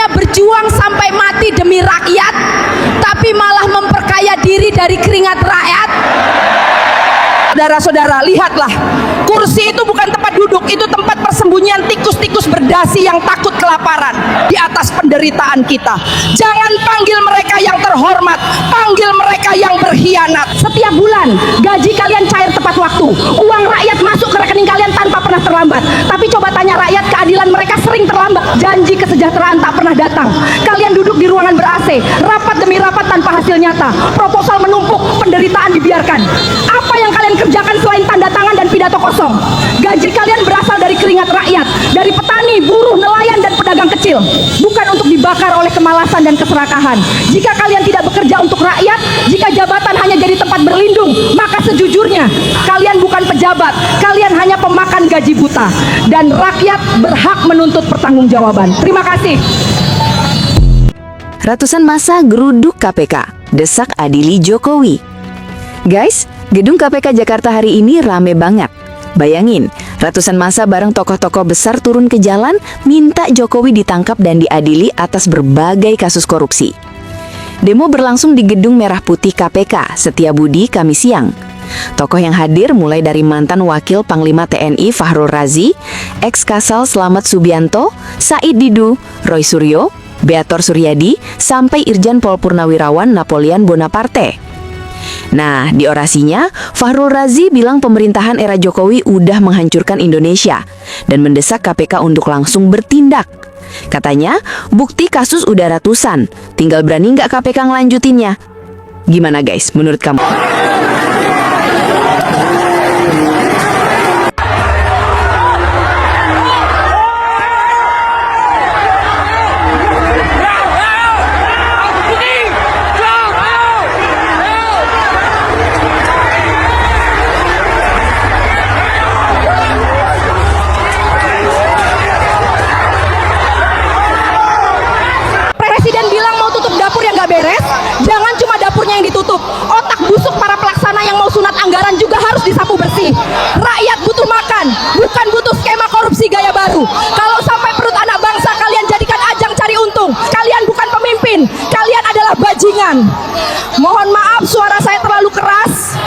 bukannya berjuang sampai mati demi rakyat, tapi malah memperkaya diri dari keringat rakyat. Saudara-saudara, lihatlah, kursi itu bukan tempat duduk, itu tempat persembunyian tikus-tikus berdasi yang takut kelaparan di atas penderitaan kita. Jangan panggil mereka yang terhormat, panggil mereka yang berkhianat. Setiap bulan gaji kalian cair tepat waktu, uang rakyat masuk ke rekening kalian tanpa pernah terlambat. Tapi coba tanya rakyat, keadilan mereka sering terlambat. Janji kesejahteraan tak pernah datang. Kalian duduk di ruangan ber-AC, rapat demi rapat tanpa hasil nyata. Proposal menumpuk, penderitaan dibiarkan. Apa yang kalian kerjakan selain tanda tangan dan pidato kosong? Gaji kalian berasal dari keringat rakyat, dari petani, buruh, nelayan, dan pedagang kecil, bukan untuk dibakar oleh kemalasan dan keserakahan. Jika kalian tidak bekerja untuk rakyat, jika jabatan hanya jadi tempat berlindung, maka sejujurnya kalian bukan pejabat, kalian hanya pemakan gaji buta, dan rakyat berhak menuntut pertanggungjawaban. Terima kasih. Ratusan massa geruduk KPK, desak adili Jokowi. Guys, gedung KPK Jakarta hari ini rame banget. Bayangin, ratusan massa bareng tokoh-tokoh besar turun ke jalan minta Jokowi ditangkap dan diadili atas berbagai kasus korupsi. Demo berlangsung di Gedung Merah Putih KPK Setiabudi Kamis siang. Tokoh yang hadir mulai dari mantan Wakil Panglima TNI Fahrul Razi, ex-Kasal Slamet Subianto, Said Didu, Roy Suryo, Beator Suryadi, sampai Irjen Pol Purnawirawan Napoleon Bonaparte. Nah, di orasinya, Fahrul Razi bilang pemerintahan era Jokowi udah menghancurkan Indonesia dan mendesak KPK untuk langsung bertindak. Katanya, bukti kasus udah ratusan, tinggal berani nggak KPK ngelanjutinnya? Gimana guys, menurut kamu? Presiden bilang mau tutup dapur yang gak beres, jangan cuma dapurnya yang ditutup. Otak busuk para pelaksana yang mau sunat anggaran juga harus disapu bersih. Rakyat butuh makan, bukan butuh skema korupsi gaya baru. Kalau sampai perut anak bangsa kalian jadikan ajang cari untung, kalian bukan pemimpin, kalian adalah bajingan. Mohon maaf suara saya terlalu keras.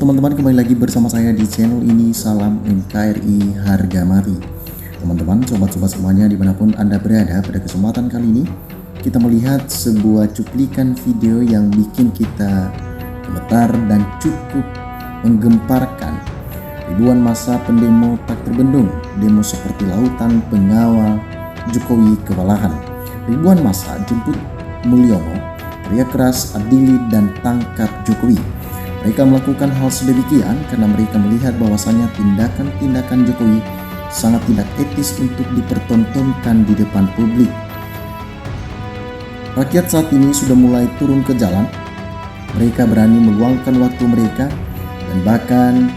Halo teman-teman, kembali lagi bersama saya di channel ini. Salam NKRI Harga Mati. Teman-teman, sobat-sobat semuanya dimanapun Anda berada, pada kesempatan kali ini kita melihat sebuah cuplikan video yang bikin kita gemetar dan cukup menggemparkan. Ribuan massa pendemo tak terbendung, demo seperti lautan pengawal Jokowi kewalahan. Ribuan massa jemput Mulyono, teriak keras adili dan tangkap Jokowi. Mereka melakukan hal sedemikian karena mereka melihat bahwasannya tindakan-tindakan Jokowi sangat tidak etis untuk dipertontonkan di depan publik. Rakyat saat ini sudah mulai turun ke jalan. Mereka berani meluangkan waktu mereka, dan bahkan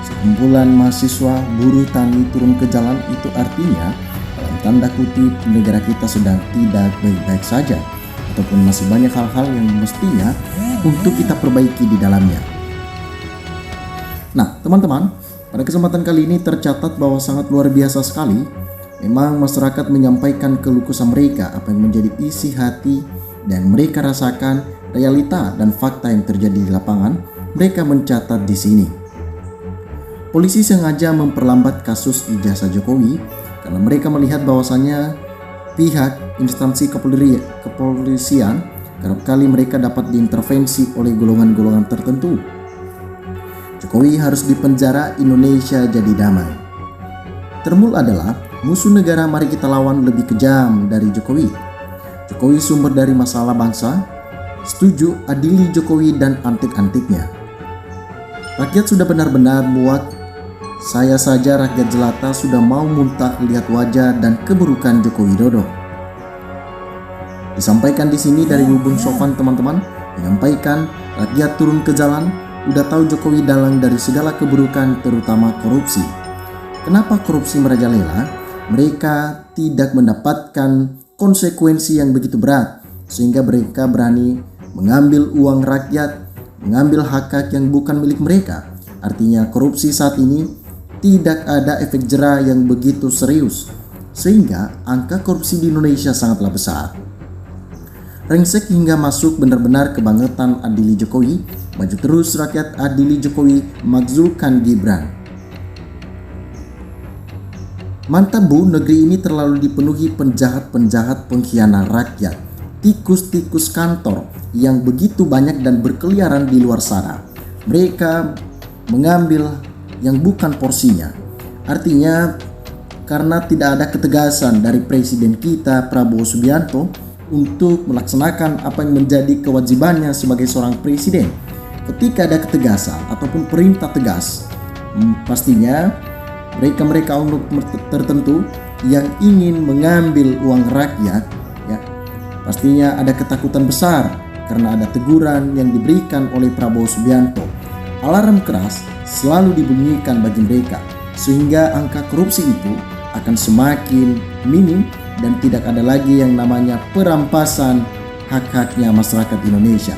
sekumpulan mahasiswa buruh tani turun ke jalan. Itu artinya dalam tanda kutip negara kita sedang tidak baik-baik saja, ataupun masih banyak hal-hal yang mestinya untuk kita perbaiki di dalamnya. Nah teman-teman, pada kesempatan kali ini tercatat bahwa sangat luar biasa sekali. Memang masyarakat menyampaikan keluh kesah mereka, apa yang menjadi isi hati dan mereka rasakan, realita dan fakta yang terjadi di lapangan. Mereka mencatat di sini. Polisi sengaja memperlambat kasus ijazah Jokowi karena mereka melihat bahwasannya pihak instansi kepolisian kerap kali mereka dapat diintervensi oleh golongan-golongan tertentu. Jokowi harus dipenjara, Indonesia jadi damai. Termul adalah musuh negara mari kita lawan lebih kejam dari Jokowi. Jokowi sumber dari masalah bangsa. Setuju adili Jokowi dan antik-antiknya. Rakyat sudah benar-benar muak. Saya saja rakyat jelata sudah mau muntah lihat wajah dan keburukan Joko Widodo. Disampaikan di sini dari Bubun Sofan teman-teman, menyampaikan rakyat turun ke jalan. Udah tahu Jokowi dalang dari segala keburukan, terutama korupsi. Kenapa korupsi merajalela? Mereka tidak mendapatkan konsekuensi yang begitu berat, sehingga mereka berani mengambil uang rakyat, mengambil hak-hak yang bukan milik mereka. Artinya korupsi saat ini tidak ada efek jera yang begitu serius, sehingga angka korupsi di Indonesia sangatlah besar. Rengsek hingga masuk benar-benar kebangetan adili Jokowi. Maju terus rakyat, adili Jokowi, makzulkan Gibran. Mantap bu, negeri ini terlalu dipenuhi penjahat-penjahat pengkhianat rakyat. Tikus-tikus kantor yang begitu banyak dan berkeliaran di luar sana. Mereka mengambil yang bukan porsinya. Artinya karena tidak ada ketegasan dari Presiden kita Prabowo Subianto untuk melaksanakan apa yang menjadi kewajibannya sebagai seorang presiden. Ketika ada ketegasan ataupun perintah tegas, pastinya mereka tertentu yang ingin mengambil uang rakyat, ya pastinya ada ketakutan besar karena ada teguran yang diberikan oleh Prabowo Subianto. Alarm keras selalu dibunyikan bagi mereka, sehingga angka korupsi itu akan semakin minim dan tidak ada lagi yang namanya perampasan hak-haknya masyarakat Indonesia.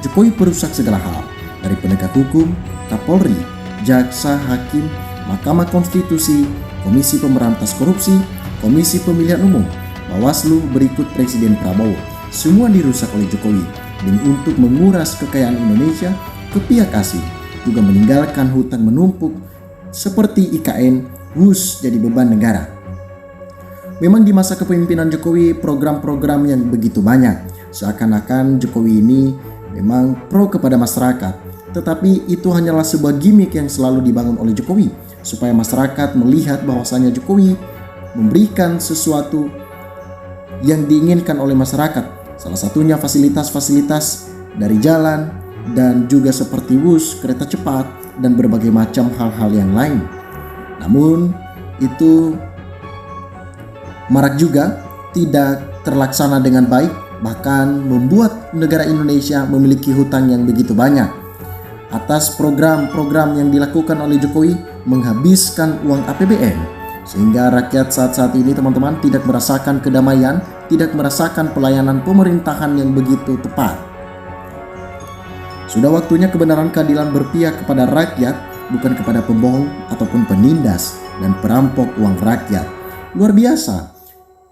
Jokowi merusak segala hal, dari penegak hukum, Kapolri, jaksa, hakim, Mahkamah Konstitusi, Komisi Pemberantas Korupsi, Komisi Pemilihan Umum, Bawaslu berikut Presiden Prabowo. Semua dirusak oleh Jokowi demi untuk menguras kekayaan Indonesia ke pihak asing, juga meninggalkan hutang menumpuk seperti IKN, WUS jadi beban negara. Memang di masa kepemimpinan Jokowi program-program yang begitu banyak, seakan-akan Jokowi ini memang pro kepada masyarakat, tetapi itu hanyalah sebuah gimmick yang selalu dibangun oleh Jokowi supaya masyarakat melihat bahwasanya Jokowi memberikan sesuatu yang diinginkan oleh masyarakat. Salah satunya fasilitas-fasilitas dari jalan dan juga seperti WUS, kereta cepat dan berbagai macam hal-hal yang lain. Namun itu marak juga, tidak terlaksana dengan baik, bahkan membuat negara Indonesia memiliki hutang yang begitu banyak. Atas program-program yang dilakukan oleh Jokowi menghabiskan uang APBN, sehingga rakyat saat ini teman-teman tidak merasakan kedamaian, tidak merasakan pelayanan pemerintahan yang begitu tepat. Sudah waktunya kebenaran keadilan berpihak kepada rakyat, bukan kepada pembohong ataupun penindas dan perampok uang rakyat. Luar biasa.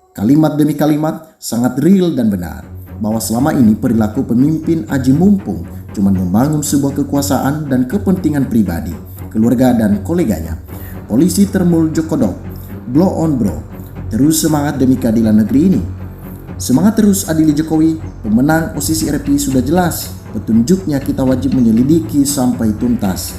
Kalimat demi kalimat sangat real dan benar bahwa selama ini perilaku pemimpin aji mumpung cuma membangun sebuah kekuasaan dan kepentingan pribadi, keluarga dan koleganya. Polisi termul Jokodok, blow on bro, terus semangat demi keadilan negeri ini. Semangat terus adili Jokowi, pemenang posisi RP sudah jelas, petunjuknya kita wajib menyelidiki sampai tuntas.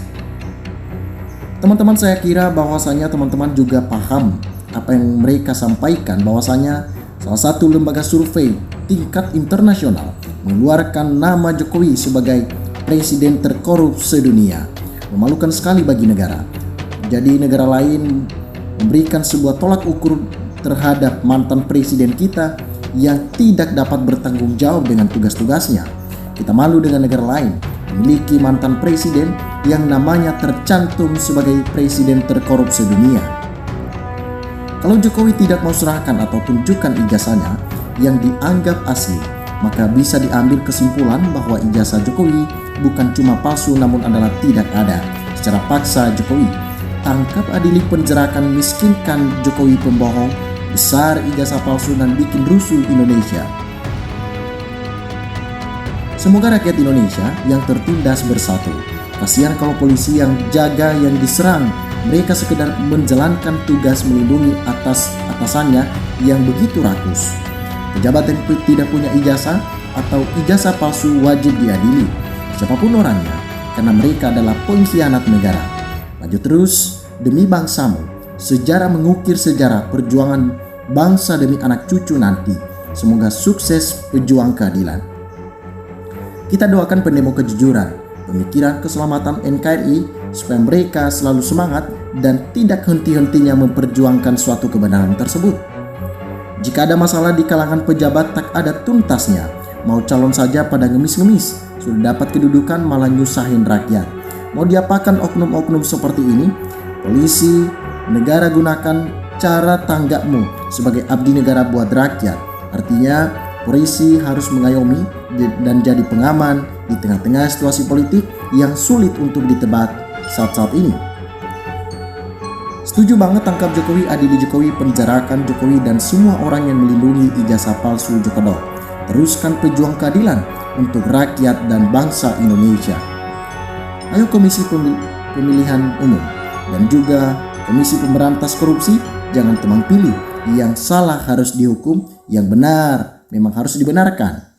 Teman-teman, saya kira bahwasanya teman-teman juga paham apa yang mereka sampaikan, bahwasanya salah satu lembaga survei tingkat internasional mengeluarkan nama Jokowi sebagai presiden terkorup sedunia. Memalukan sekali bagi negara. Jadi negara lain memberikan sebuah tolak ukur terhadap mantan presiden kita yang tidak dapat bertanggung jawab dengan tugas-tugasnya. Kita malu dengan negara lain memiliki mantan presiden yang namanya tercantum sebagai presiden terkorup sedunia. Kalau Jokowi tidak mau serahkan atau tunjukkan ijazahnya yang dianggap asli, maka bisa diambil kesimpulan bahwa ijazah Jokowi bukan cuma palsu namun adalah tidak ada. Secara paksa Jokowi tangkap, adili, penjarakan, miskinkan Jokowi pembohong, besar ijazah palsu dan bikin rusuh Indonesia. Semoga rakyat Indonesia yang tertindas bersatu. Kasihan kalau polisi yang jaga yang diserang, mereka sekedar menjalankan tugas melindungi atasannya yang begitu rakus. Pejabat yang tidak punya ijazah atau ijazah palsu wajib diadili, siapapun orangnya, karena mereka adalah pengkhianat negara. Maju terus demi bangsamu, sejarah mengukir sejarah perjuangan bangsa demi anak cucu nanti. Semoga sukses pejuang keadilan. Kita doakan pendemo kejujuran, pemikiran keselamatan NKRI supaya mereka selalu semangat dan tidak henti-hentinya memperjuangkan suatu kebenaran tersebut. Jika ada masalah di kalangan pejabat tak ada tuntasnya, mau calon saja pada ngemis-ngemis, sudah dapat kedudukan malah nyusahin rakyat. Mau diapakan oknum-oknum seperti ini? Polisi, negara gunakan cara tanggapmu sebagai abdi negara buat rakyat. Artinya polisi harus mengayomi dan jadi pengaman di tengah-tengah situasi politik yang sulit untuk ditebak saat-saat ini. Setuju banget tangkap Jokowi, adili Jokowi, penjarakan Jokowi dan semua orang yang melindungi ijazah palsu Jokodok. Teruskan pejuang keadilan untuk rakyat dan bangsa Indonesia. Ayo Komisi Pemilihan Umum dan juga Komisi Pemberantas Korupsi, jangan tebang pilih. Yang salah harus dihukum, yang benar memang harus dibenarkan.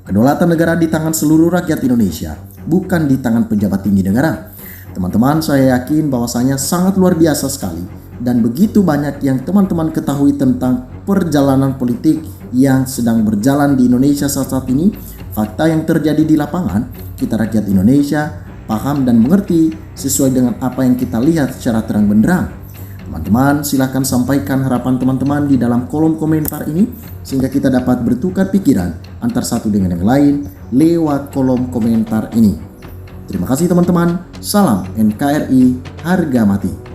Kedaulatan negara di tangan seluruh rakyat Indonesia, bukan di tangan pejabat tinggi negara. Teman-teman, saya yakin bahwasanya sangat luar biasa sekali dan begitu banyak yang teman-teman ketahui tentang perjalanan politik yang sedang berjalan di Indonesia saat ini. Fakta yang terjadi di lapangan, kita rakyat Indonesia paham dan mengerti sesuai dengan apa yang kita lihat secara terang benderang. Teman-teman, silahkan sampaikan harapan teman-teman di dalam kolom komentar ini sehingga kita dapat bertukar pikiran antar satu dengan yang lain lewat kolom komentar ini. Terima kasih teman-teman. Salam NKRI, harga mati.